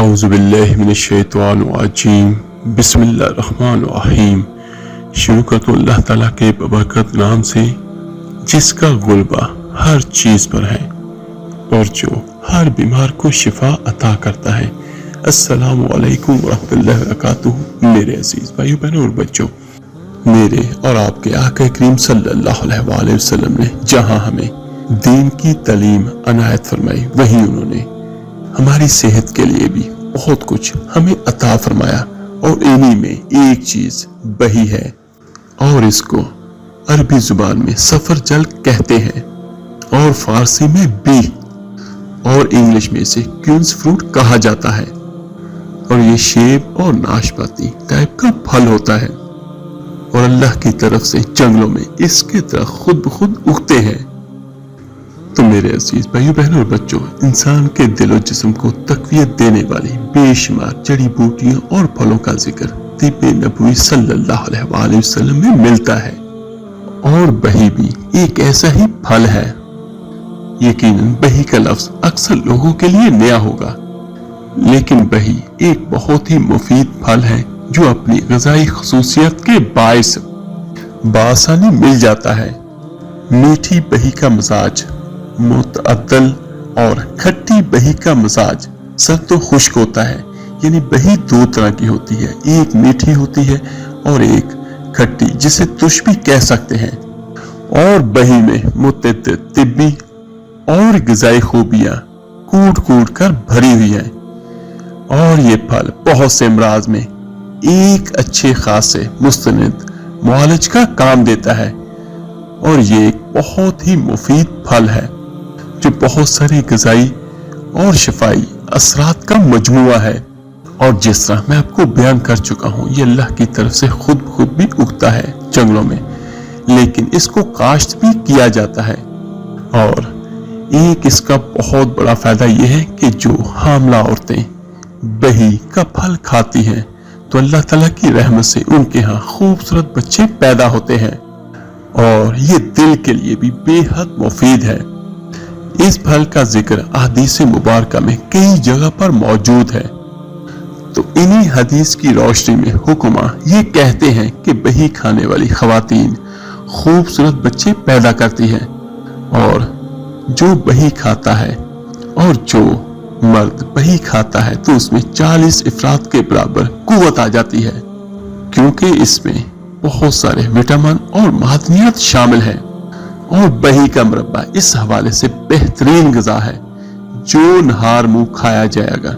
اعوذ باللہ من الشیطان الرجیم بسم اللہ الرحمن الرحیم۔ شروع کرتا ہوں اللہ تعالیٰ کے بابرکت نام سے جس کا غلبہ ہر چیز پر ہے اور جو ہر بیمار کو شفا عطا کرتا ہے۔ السلام علیکم ورحمۃ اللہ وبرکاتہ۔ میرے عزیز بھائیو بہنوں اور بچوں، میرے اور آپ کے آقا کریم صلی اللہ علیہ وآلہ وسلم نے جہاں ہمیں دین کی تعلیم عنایت فرمائی، وہیں انہوں نے ہماری صحت کے لیے بھی بہت کچھ ہمیں عطا فرمایا، اور انہی میں ایک چیز بہی ہے، اور اس کو عربی زبان میں سفر جل کہتے ہیں، اور فارسی میں بی اور انگلش میں اسے کیونز فروٹ کہا جاتا ہے، اور یہ شیب اور ناشپاتی ٹائپ کا پھل ہوتا ہے، اور اللہ کی طرف سے جنگلوں میں اس کے درخت خود بخود اگتے ہیں۔ تو میرے عزیز بھائیو بہنوں اور بچوں، انسان کے دل و جسم کو تقویت دینے والی بے شمار جڑی بوٹیاں اور پھلوں کا ذکر طب نبوی صلی اللہ علیہ وآلہ وسلم میں ملتا ہے، اور بہی بھی ایک ایسا ہی پھل ہے۔ یقیناً بہی کا لفظ اکثر لوگوں کے لیے نیا ہوگا، لیکن بہی ایک بہت ہی مفید پھل ہے جو اپنی غذائی خصوصیت کے باعث بآسانی مل جاتا ہے۔ میٹھی بہی کا مزاج معتدل اور کھٹی بہی کا مزاج سرد و خشک ہوتا ہے۔ یعنی بہی دو طرح کی ہوتی ہے، ایک میٹھی ہوتی ہے اور ایک کھٹی، جسے ترش بھی کہہ سکتے ہیں، اور بہی میں متعدد طبی اور غذائی خوبیاں کوٹ کوٹ کر بھری ہوئی ہیں، اور یہ پھل بہت سے امراض میں ایک اچھے خاصے مستند معالج کا کام دیتا ہے، اور یہ ایک بہت ہی مفید پھل ہے جو بہت سارے غذائی اور شفائی اثرات کا مجموعہ ہے، اور جس طرح میں آپ کو بیان کر چکا ہوں، یہ اللہ کی طرف سے خود بھی اگتا ہے جنگلوں میں، لیکن اس کو کاشت بھی کیا جاتا ہے، اور ایک اس کا بہت بڑا فائدہ یہ ہے کہ جو حاملہ عورتیں بہی کا پھل کھاتی ہیں تو اللہ تعالیٰ کی رحمت سے ان کے ہاں خوبصورت بچے پیدا ہوتے ہیں، اور یہ دل کے لیے بھی بے حد مفید ہے۔ اس پھل کا ذکر احادیث مبارکہ میں کئی جگہ پر موجود ہے، تو انہی حدیث کی روشنی میں حکماں یہ کہتے ہیں کہ بہی کھانے والی خواتین خوبصورت بچے پیدا کرتی ہیں، اور جو بہی کھاتا ہے اور جو مرد بہی کھاتا ہے تو اس میں 40 افراد کے برابر قوت آ جاتی ہے، کیونکہ اس میں بہت سارے وٹامن اور معدنیات شامل ہیں، اور بہی کا مربع اس حوالے سے بہترین غذا ہے۔ جو نہار منہ کھایا جائے گا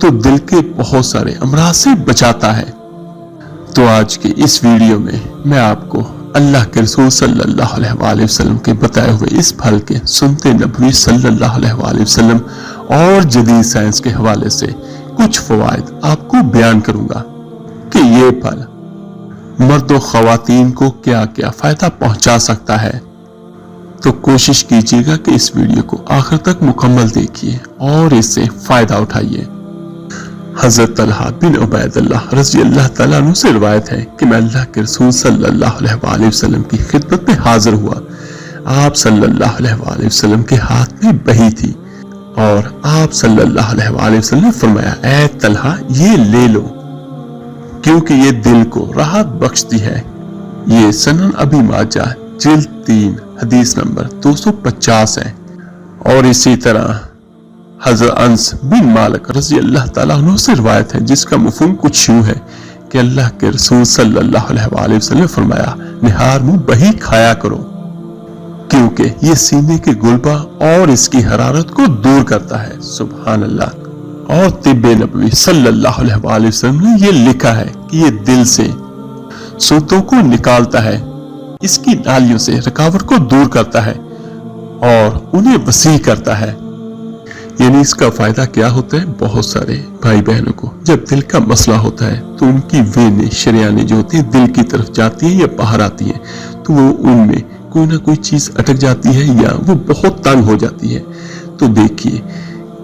تو دل کے بہت سارے امراض سے بچاتا ہے۔ تو آج کے اس ویڈیو میں میں آپ کو اللہ کے رسول صلی اللہ علیہ وآلہ وسلم کے بتائے ہوئے اس پھل کے سنت نبوی صلی اللہ علیہ وآلہ وسلم اور جدید سائنس کے حوالے سے کچھ فوائد آپ کو بیان کروں گا کہ یہ پھل مرد و خواتین کو کیا کیا فائدہ پہنچا سکتا ہے۔ تو کوشش کیجیے گا کہ اس ویڈیو کو آخر تک مکمل دیکھیے اور اس سے فائدہ اٹھائیے۔ حضرت طلحہ بن عبید اللہ رضی اللہ تعالیٰ عنہ سے روایت ہے کہ میں اللہ کے رسول صلی اللہ علیہ وآلہ وسلم کی خدمت میں حاضر ہوا۔ آپ صلی اللہ علیہ وآلہ وسلم کے ہاتھ میں بہی تھی، اور آپ صلی اللہ علیہ وآلہ وسلم نے فرمایا، اے طلحہ یہ لے لو، کیونکہ یہ دل کو راحت بخشتی ہے۔ یہ سنن ابی ماجہ جلد 3 حدیث نمبر 250 ہے، اور اسی طرح حضرت انس بن مالک رضی اللہ تعالیٰ عنہ سے روایت ہے، جس کا مفہوم کچھ یوں ہے کہ اللہ کے رسول صلی اللہ علیہ وآلہ وسلم نے فرمایا، نہار منہ بہی کھایا کرو، کیونکہ یہ سینے کے غلبہ اور اس کی حرارت کو دور کرتا ہے۔ سبحان اللہ۔ اور طب نبوی صلی اللہ علیہ وآلہ وسلم نے یہ لکھا ہے کہ یہ دل سے سوتوں کو نکالتا ہے، اس کی نالیوں سے رکاوٹ کو دور کرتا ہے اور انہیں وسیع کرتا ہے۔ یعنی اس کا فائدہ کیا ہوتا ہے؟ بہت سارے بھائی بہنوں کو جب دل کا مسئلہ ہوتا ہے تو ان کی وینیں شریانیں جو ہوتی ہیں دل کی طرف جاتی ہیں یا باہر آتی ہیں، تو وہ ان میں کوئی نہ کوئی چیز اٹک جاتی ہے یا وہ بہت تنگ ہو جاتی ہے۔ تو دیکھیے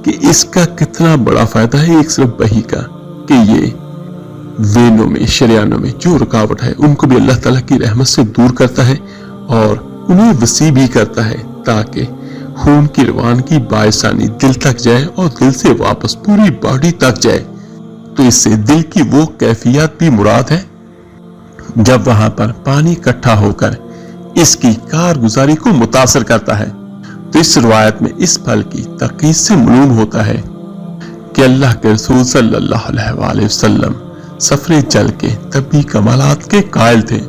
کہ اس کا کتنا بڑا فائدہ ہے ایک صرف بہی کا، کہ یہ وینوں میں شریانوں میں جو رکاوٹ ہے ان کو بھی اللہ تعالیٰ کی رحمت سے دور کرتا ہے، اور انہیں وسیع بھی کرتا ہے، تاکہ خون کی روانگی باعثانی دل تک جائے اور دل سے واپس پوری باڈی تک جائے، تو اس سے دل کی وہ کیفیت بھی مراد ہے جب وہاں پر پانی اکٹھا ہو کر اس کی کارگزاری کو متاثر کرتا ہے۔ تو اس روایت میں اس پھل کی تقدیس سے معلوم ہوتا ہے کہ اللہ کے رسول صلی اللہ علیہ وآلہ وسلم سفر جل کے طبی کمالات کے قائل تھے،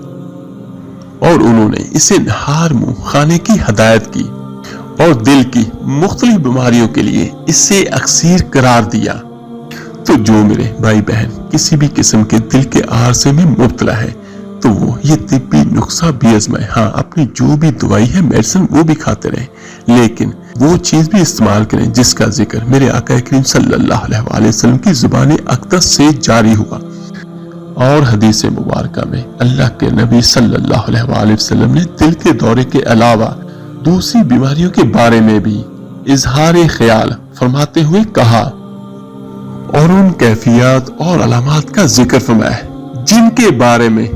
اور انہوں نے اسے نہار منہ کھانے کی ہدایت کی اور دل کی مختلف بیماریوں کے لیے اسے اکسیر قرار دیا۔ تو جو میرے بھائی بہن کسی بھی قسم کے دل کے عارضے میں مبتلا ہے تو وہ یہ طبی نسخہ بھی آزمائے، ہاں اپنی جو بھی دوائی ہے میڈیسن وہ بھی کھاتے رہیں، لیکن وہ چیز بھی استعمال کریں جس کا ذکر میرے آقا کریم صلی اللہ علیہ وآلہ وسلم کی زبان اقدس سے جاری ہوا۔ اور حدیث مبارکہ میں اللہ کے نبی صلی اللہ علیہ وآلہ وسلم نے دل کے دورے کے علاوہ دوسری بیماریوں کے بارے میں بھی اظہار خیال فرماتے ہوئے کہا اور ان کیفیات اور علامات کا ذکر فرمایا جن کے بارے میں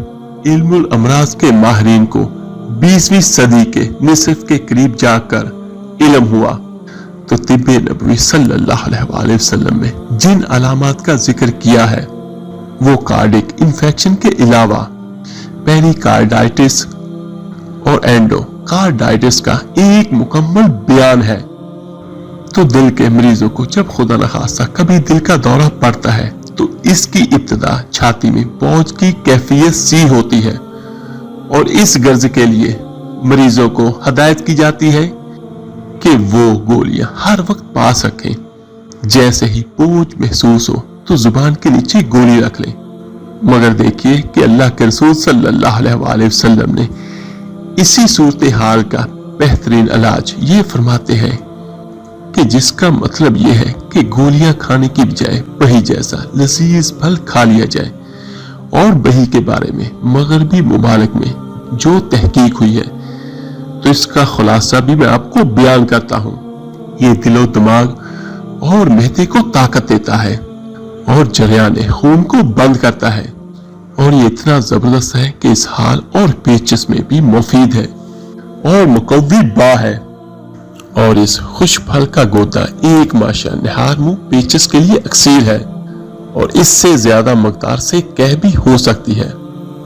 علم الامراض کے ماہرین کو 20ویں صدی کے نصف کے قریب جا کر علم ہوا۔ تو طب نبوی صلی اللہ علیہ وآلہ وسلم میں جن علامات کا ذکر کیا ہے وہ کارڈک انفیکشن کے علاوہ پیری کارڈائٹس اور اینڈو کارڈائٹس کا ایک مکمل بیان ہے۔ تو دل کے مریضوں کو جب خدا نخواستہ کبھی دل کا دورہ پڑتا ہے تو اس کی ابتدا چھاتی میں بوجھ کی کیفیت سی ہوتی ہے، اور اس غرض کے لیے مریضوں کو ہدایت کی جاتی ہے کہ وہ گولیاں ہر وقت پا سکیں۔ جیسے ہی بوجھ محسوس ہو تو زبان کے نیچے گولی رکھ لیں، مگر دیکھیے کہ اللہ کے رسول صلی اللہ علیہ وآلہ وسلم نے اسی صورتحال کا بہترین علاج یہ فرماتے ہیں کہ جس کا مطلب یہ ہے کہ گولیاں کھانے کی بجائے بہی جیسا لذیذ پھل کھا لیا جائے۔ اور بہی کے بارے میں مغربی ممالک میں جو تحقیق ہوئی ہے تو اس کا خلاصہ بھی میں آپ کو بیان کرتا ہوں۔ یہ دل و دماغ اور معدے کو طاقت دیتا ہے اور جریان خون کو بند کرتا ہے، اور یہ اتنا زبردست ہے کہ اسہال اور پیچس میں بھی مفید ہے اور مقوی با ہے۔ اور اس خوش پھل کا گودا ایک ماشا نہار منہ پیچس کے لیے اکسیر ہے، اور اس سے زیادہ مقدار سے کہہ بھی ہو سکتی ہے۔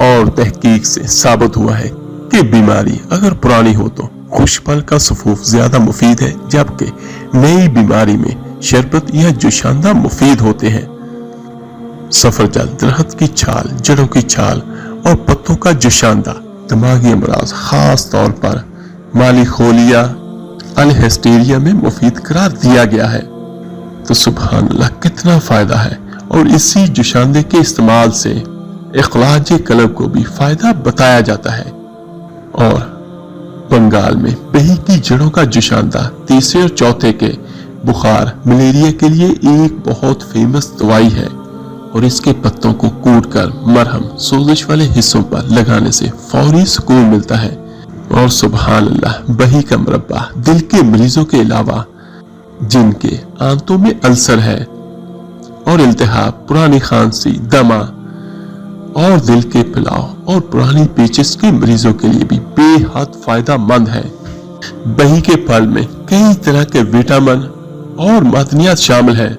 اور تحقیق سے ثابت ہوا ہے کہ بیماری اگر پرانی ہو تو خوش پھل کا سفوف زیادہ مفید ہے، جبکہ نئی بیماری میں شربت یا جوشاندہ مفید ہوتے ہیں۔ سفرجل درخت کی چھال، جڑوں کی چھال اور پتوں کا جوشاندہ دماغی امراض خاص طور پر مالیخولیا الہسٹیریا میں مفید قرار دیا گیا ہے۔ تو سبحان اللہ کتنا فائدہ ہے، اور اسی جوشاندے کے استعمال سے اخلاج قلب کو بھی فائدہ بتایا جاتا ہے۔ اور بنگال میں بہی کی جڑوں کا جوشاندہ تیسرے اور چوتھے کے بخار ملیریا کے لیے ایک بہت فیمس دوائی ہے، اور اس کے پتوں کو کوٹ کر مرہم سوزش والے حصوں پر لگانے سے فوری سکون ملتا ہے۔ اور سبحان اللہ بہی کا مربع دل کے مریضوں کے علاوہ جن کے آنتوں میں السر ہے اور التہاب، پرانی کھانسی، دمہ اور دل کے پھلاؤ اور پرانی پیچس کے مریضوں کے لیے بھی بے حد فائدہ مند ہے۔ بہی کے پھل میں کئی طرح کے وٹامن اور معدنیات شامل ہیں،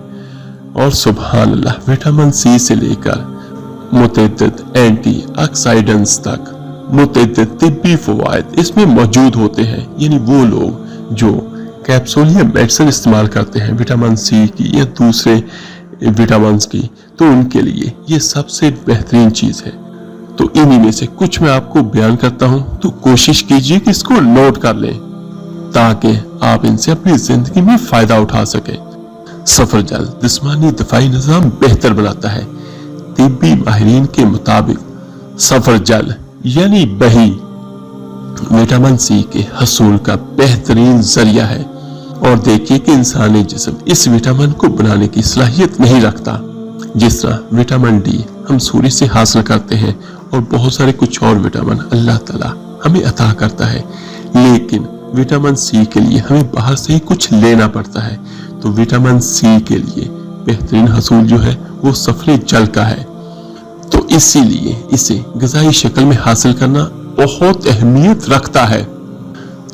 اور سبحان اللہ وٹامن سی سے لے کر متعدد اینٹی آکسائڈنٹس تک متعدد طبی فوائد اس میں موجود ہوتے ہیں۔ یعنی وہ لوگ جو کیپسول یا میڈیسن استعمال کرتے ہیں وٹامن سی کی یا دوسرے وٹامنز کی، تو ان کے لیے یہ سب سے بہترین چیز ہے۔ تو انہی میں سے کچھ میں آپ کو بیان کرتا ہوں، تو کوشش کیجئے کہ اس کو نوٹ کر لیں تاکہ آپ ان سے اپنی زندگی میں فائدہ اٹھا سکیں۔ سفرجل جسمانی دفاعی نظام بہتر بناتا ہے۔ طبی ماہرین کے مطابق سفرجل یعنی بہی وٹامن سی کے حصول کا بہترین ذریعہ ہے، اور دیکھیے کہ انسانی جسم اس وٹامن کو بنانے کی صلاحیت نہیں رکھتا، جس طرح وٹامن ڈی ہم سورج سے حاصل کرتے ہیں، اور بہت سارے کچھ اور وٹامن اللہ تعالیٰ ہمیں عطا کرتا ہے، لیکن وٹامن سی کے لیے ہمیں باہر سے ہی کچھ لینا پڑتا ہے۔ تو وٹامن سی کے لیے بہترین حصول جو ہے وہ سفر جل کا ہے، تو اسی لیے اسے غذائی شکل میں حاصل کرنا بہت اہمیت رکھتا ہے۔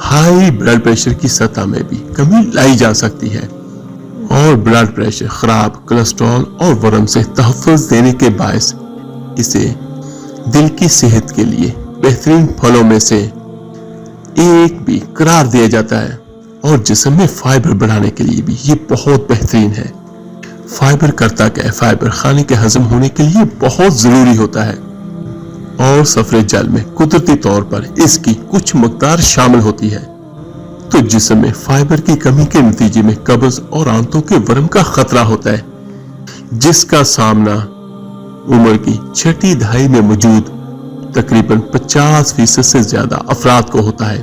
ہائی بلڈ پریشر کی سطح میں بھی کمی لائی جا سکتی ہے، اور بلڈ پریشر، خراب کولیسٹرول اور ورم سے تحفظ دینے کے باعث اسے دل کی صحت کے لیے بہترین پھلوں میں سے ایک بھی قرار دیا جاتا ہے، اور جسم میں فائبر بڑھانے کے لیے بھی یہ بہت بہترین ہے۔ فائبر کرتا کیا ہے؟ فائبر کھانے کے ہضم ہونے کے لیے بہت ضروری ہوتا ہے، اور سفر جل میں قدرتی طور پر اس کی کچھ مقدار شامل ہوتی ہے، تو جسم میں فائبر کی کمی کے نتیجے میں قبض اور آنتوں کے ورم کا خطرہ ہوتا ہے، جس کا سامنا عمر کی چھٹی دہائی میں موجود تقریباً 50% سے زیادہ افراد کو ہوتا ہے۔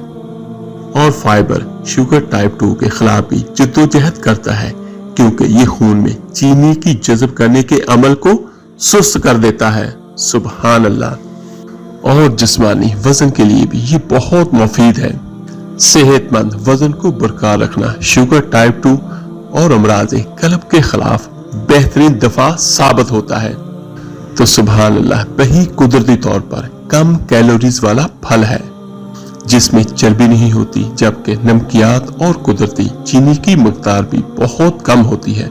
اور فائبر شوگر ٹائپ 2 کے خلاف بھی جدوجہد کرتا ہے، کیونکہ یہ خون میں چینی کی جذب کرنے کے عمل کو سست کر دیتا ہے۔ سبحان اللہ۔ اور جسمانی وزن کے لیے بھی یہ بہت مفید ہے۔ صحت مند وزن کو برقرار رکھنا شوگر ٹائپ 2 اور امراض قلب کے خلاف بہترین دفاع ثابت ہوتا ہے۔ تو سبحان اللہ، دہی قدرتی طور پر کم کیلوریز والا پھل ہے، جس میں چربی نہیں ہوتی، جبکہ نمکیات اور قدرتی چینی کی مقدار بھی بہت کم ہوتی ہے،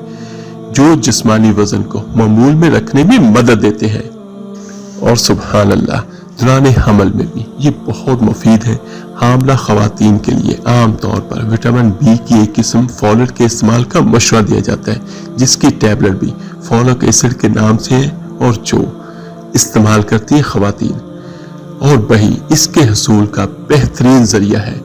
جو جسمانی وزن کو معمول میں رکھنے میں مدد دیتے ہیں۔ اور سبحان اللہ، دوران حمل میں بھی یہ بہت مفید ہے۔ حاملہ خواتین کے لیے عام طور پر وٹامن بی کی ایک قسم فولٹ کے استعمال کا مشورہ دیا جاتا ہے، جس کی ٹیبلٹ بھی فولک ایسڈ کے نام سے ہے، اور جو استعمال کرتی ہے خواتین، اور دہی اس کے حصول کا بہترین ذریعہ ہے۔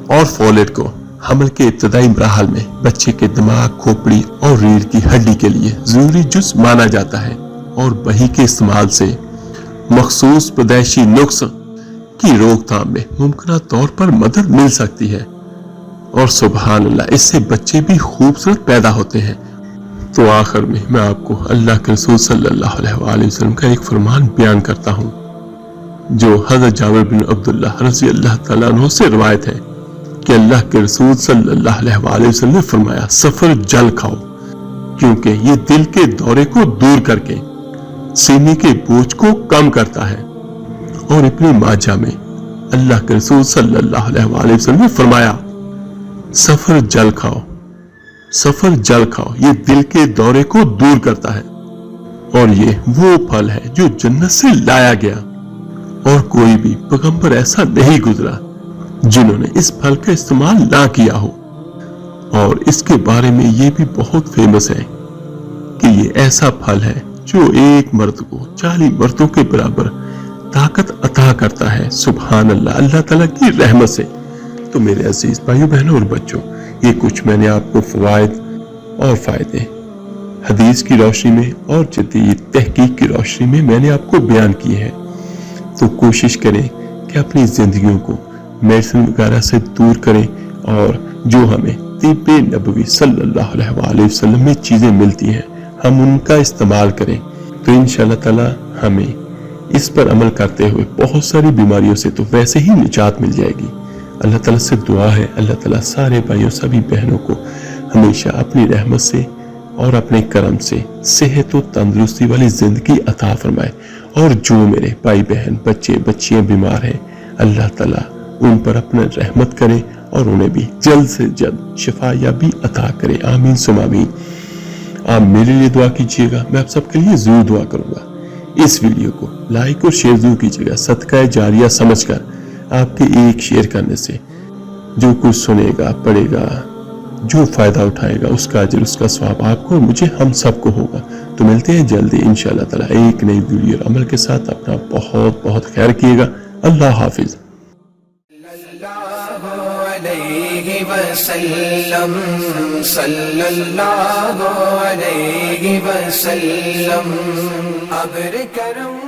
اور فولٹ کو حمل کے ابتدائی مراحل میں بچے کے دماغ، کھوپڑی اور ریڑھ کی ہڈی کے لیے ضروری جز مانا جاتا ہے، اور دہی کے استعمال سے مخصوص پیدائشی نقص کی روک تھام میں ممکنہ طور پر مدد مل سکتی ہے۔ اور سبحان اللہ، اس سے بچے بھی خوبصورت پیدا ہوتے ہیں۔ تو آخر میں آپ کو اللہ کے رسول صلی اللہ علیہ وآلہ وسلم کا ایک فرمان بیان کرتا ہوں، جو حضرت جابر بن عبداللہ رضی اللہ تعالیٰ عنہ سے روایت ہے کہ اللہ کے رسول صلی اللہ علیہ وآلہ وسلم نے فرمایا، سفر جل کھاؤ، کیونکہ یہ دل کے دورے کو دور کر کے سینے کے بوجھ کو کم کرتا ہے۔ اور ابن ماجہ میں اللہ کے رسول صلی اللہ علیہ وآلہ وسلم نے فرمایا، سفر جل کھاؤ، سفر جل کھاؤ، یہ دل کے دورے کو دور کرتا ہے، اور یہ وہ پھل ہے جو جنت سے لایا گیا، اور کوئی بھی پیغمبر ایسا نہیں گزرا جنہوں نے اس پھل کا استعمال نہ کیا ہو۔ اور اس کے بارے میں یہ بھی بہت فیمس ہے کہ یہ ایسا پھل ہے جو ایک مرد کو 40 مردوں کے برابر طاقت عطا کرتا ہے۔ سبحان اللہ، اللہ تعالیٰ کی رحمت سے۔ تو میرے عزیز بھائیوں، بہنوں اور بچوں، یہ کچھ میں نے آپ کو فوائد اور فائدے حدیث کی روشنی میں اور جدید تحقیق کی روشنی میں نے آپ کو بیان کیے ہیں۔ تو کوشش کریں کہ اپنی زندگیوں کو میڈیسن وغیرہ سے دور کریں، اور جو ہمیں طب نبوی صلی اللہ علیہ وآلہ وسلم میں چیزیں ملتی ہیں ہم ان کا استعمال کریں، تو انشاءاللہ تعالی ہمیں اس پر عمل کرتے ہوئے بہت ساری بیماریوں سے تو ویسے ہی نجات مل جائے گی۔ اللہ تعالیٰ سے دعا ہے، اللہ تعالیٰ سارے بھائیوں سبھی بہنوں کو ہمیشہ اپنی رحمت سے اور اپنے کرم سے صحت و تندرستی والی زندگی عطا فرمائے، اور جو میرے بھائی بہن بچے بچیاں بیمار ہیں اللہ تعالیٰ ان پر اپنا رحمت کرے اور انہیں بھی جلد سے جلد شفا یابی عطا کرے۔ آمین ثم آمین۔ آپ میرے لیے دعا کیجیے گا، میں آپ سب کے لیے ضرور دعا کروں گا۔ اس ویڈیو کو لائک اور شیئر ضرور کیجیے گا، صدقہ جاریہ سمجھ کر۔ آپ کے ایک شیئر کرنے سے جو کچھ سنے گا، پڑھے گا، جو فائدہ اٹھائے گا، اس کا اجر، اس کا ثواب آپ کو اور مجھے، ہم سب کو ہوگا۔ تو ملتے ہیں جلدی انشاءاللہ تعالیٰ ایک نئی ویڈیو اور عمل کے ساتھ۔ اپنا بہت بہت خیال کیے گا۔ اللہ حافظ۔ صلی اللہ علیہ وسلم ابر کرم